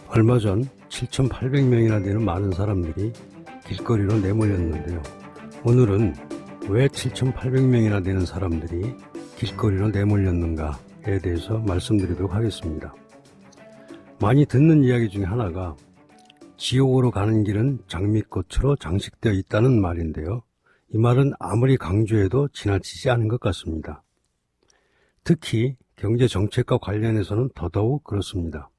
얼마 전 7,800명이나 되는 많은 사람들이 길거리로 내몰렸는데요. 오늘은 왜 7,800명이나 되는 사람들이 길거리로 내몰렸는가에 대해서 말씀드리도록 하겠습니다. 많이 듣는 이야기 중에 하나가 지옥으로 가는 길은 장미꽃으로 장식되어 있다는 말인데요. 이 말은 아무리 강조해도 지나치지 않은 것 같습니다. 특히 경제정책과 관련해서는 더더욱 그렇습니다.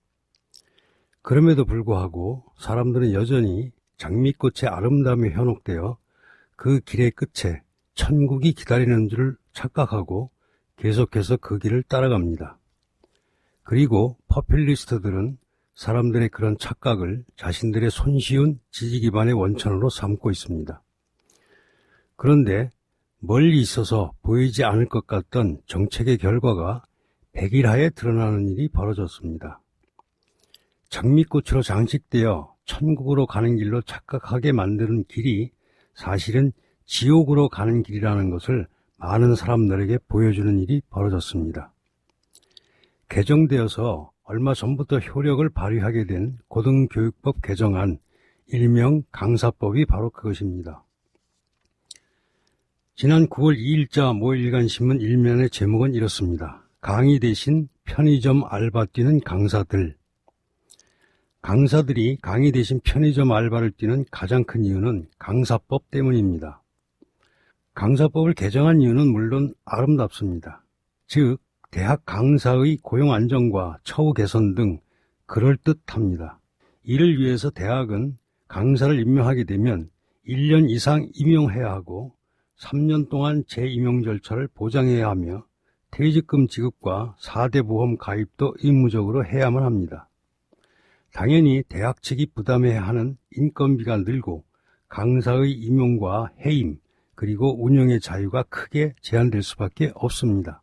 그럼에도 불구하고 사람들은 여전히 장미꽃의 아름다움에 현혹되어 그 길의 끝에 천국이 기다리는 줄 착각하고 계속해서 그 길을 따라갑니다. 그리고 포퓰리스트들은 사람들의 그런 착각을 자신들의 손쉬운 지지 기반의 원천으로 삼고 있습니다. 그런데 멀리 있어서 보이지 않을 것 같던 정책의 결과가 백일하에 드러나는 일이 벌어졌습니다. 장미꽃으로 장식되어 천국으로 가는 길로 착각하게 만드는 길이 사실은 지옥으로 가는 길이라는 것을 많은 사람들에게 보여주는 일이 벌어졌습니다. 개정되어서 얼마 전부터 효력을 발휘하게 된 고등교육법 개정안, 일명 강사법이 바로 그것입니다. 지난 9월 2일자 모일간신문 일면의 제목은 이렇습니다. 강의 대신 편의점 알바 뛰는 강사들. 강사들이 강의 대신 편의점 알바를 뛰는 가장 큰 이유는 강사법 때문입니다. 강사법을 개정한 이유는 물론 아름답습니다. 즉, 대학 강사의 고용 안정과 처우 개선 등 그럴듯합니다. 이를 위해서 대학은 강사를 임명하게 되면 1년 이상 임용해야 하고 3년 동안 재임용 절차를 보장해야 하며 퇴직금 지급과 4대 보험 가입도 의무적으로 해야만 합니다. 당연히 대학 측이 부담해야 하는 인건비가 늘고 강사의 임용과 해임 그리고 운영의 자유가 크게 제한될 수밖에 없습니다.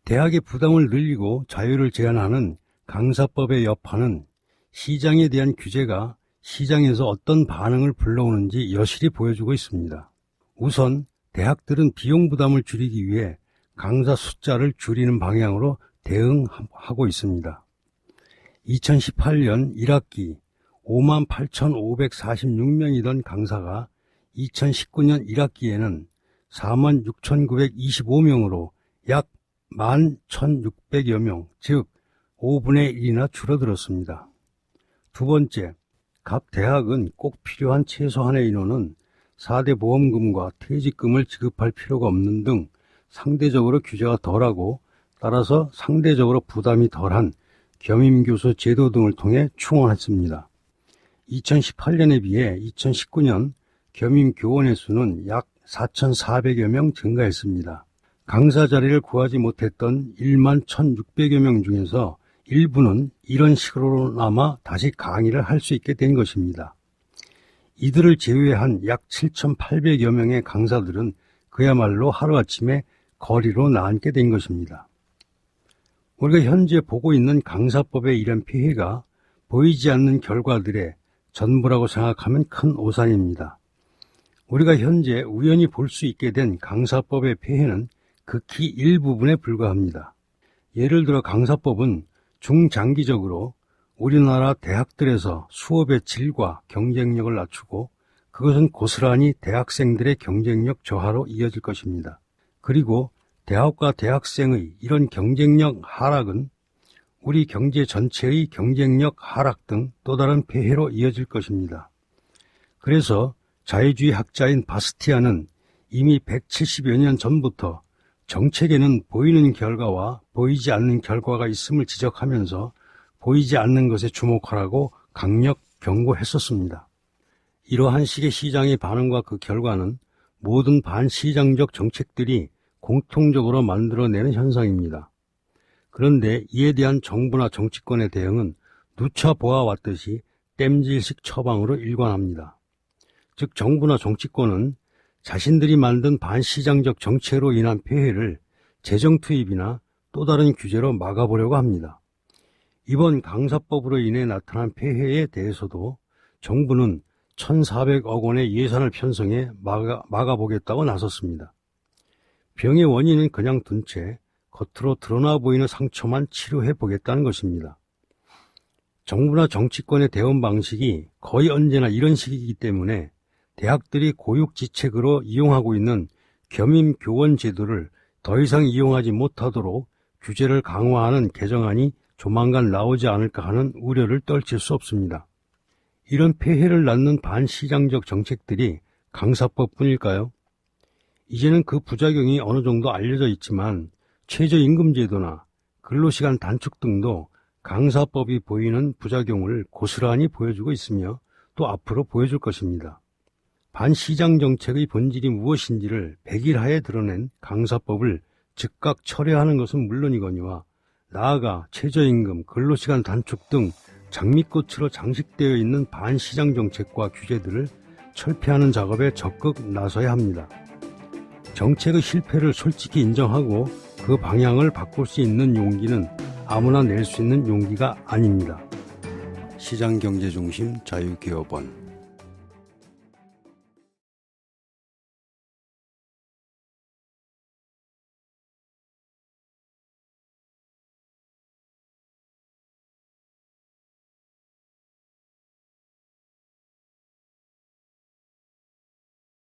대학의 부담을 늘리고 자유를 제한하는 강사법의 여파는 시장에 대한 규제가 시장에서 어떤 반응을 불러오는지 여실히 보여주고 있습니다. 우선 대학들은 비용 부담을 줄이기 위해 강사 숫자를 줄이는 방향으로 대응하고 있습니다. 2018년 1학기 58,546명이던 강사가 2019년 1학기에는 46,925명으로 약 11,600여 명, 즉 5분의 1이나 줄어들었습니다. 두 번째, 각 대학은 꼭 필요한 최소한의 인원은 4대 보험금과 퇴직금을 지급할 필요가 없는 등 상대적으로 규제가 덜하고 따라서 상대적으로 부담이 덜한 겸임교수 제도 등을 통해 충원했습니다. 2018년에 비해 2019년 겸임교원의 수는 약 4,400여 명 증가했습니다. 강사 자리를 구하지 못했던 11,600여 명 중에서 일부는 이런 식으로나마 다시 강의를 할 수 있게 된 것입니다. 이들을 제외한 약 7,800여 명의 강사들은 그야말로 하루아침에 거리로 나앉게 된 것입니다. 우리가 현재 보고 있는 강사법의 이런 폐해가 보이지 않는 결과들의 전부라고 생각하면 큰 오산입니다. 우리가 현재 우연히 볼 수 있게 된 강사법의 폐해는 극히 일부분에 불과합니다. 예를 들어 강사법은 중장기적으로 우리나라 대학들에서 수업의 질과 경쟁력을 낮추고 그것은 고스란히 대학생들의 경쟁력 저하로 이어질 것입니다. 그리고 대학과 대학생의 이런 경쟁력 하락은 우리 경제 전체의 경쟁력 하락 등 또 다른 폐해로 이어질 것입니다. 그래서 자유주의 학자인 바스티아는 이미 170여 년 전부터 정책에는 보이는 결과와 보이지 않는 결과가 있음을 지적하면서 보이지 않는 것에 주목하라고 강력 경고했었습니다. 이러한 식의 시장의 반응과 그 결과는 모든 반시장적 정책들이 공통적으로 만들어내는 현상입니다. 그런데 이에 대한 정부나 정치권의 대응은 누차 보아왔듯이 땜질식 처방으로 일관합니다. 즉 정부나 정치권은 자신들이 만든 반시장적 정책으로 인한 폐해를 재정 투입이나 또 다른 규제로 막아보려고 합니다. 이번 강사법으로 인해 나타난 폐해에 대해서도 정부는 1,400억 원의 예산을 편성해 막아보겠다고 나섰습니다. 병의 원인은 그냥 둔 채 겉으로 드러나 보이는 상처만 치료해 보겠다는 것입니다. 정부나 정치권의 대응 방식이 거의 언제나 이런 식이기 때문에 대학들이 고육지책으로 이용하고 있는 겸임교원 제도를 더 이상 이용하지 못하도록 규제를 강화하는 개정안이 조만간 나오지 않을까 하는 우려를 떨칠 수 없습니다. 이런 폐해를 낳는 반시장적 정책들이 강사법뿐일까요? 이제는 그 부작용이 어느 정도 알려져 있지만 최저임금제도나 근로시간 단축 등도 강사법이 보이는 부작용을 고스란히 보여주고 있으며 또 앞으로 보여줄 것입니다. 반시장 정책의 본질이 무엇인지를 백일하에 드러낸 강사법을 즉각 철회하는 것은 물론이거니와 나아가 최저임금, 근로시간 단축 등 장미꽃으로 장식되어 있는 반시장 정책과 규제들을 철폐하는 작업에 적극 나서야 합니다. 정책의 실패를 솔직히 인정하고 그 방향을 바꿀 수 있는 용기는 아무나 낼 수 있는 용기가 아닙니다. 시장경제중심 자유기업원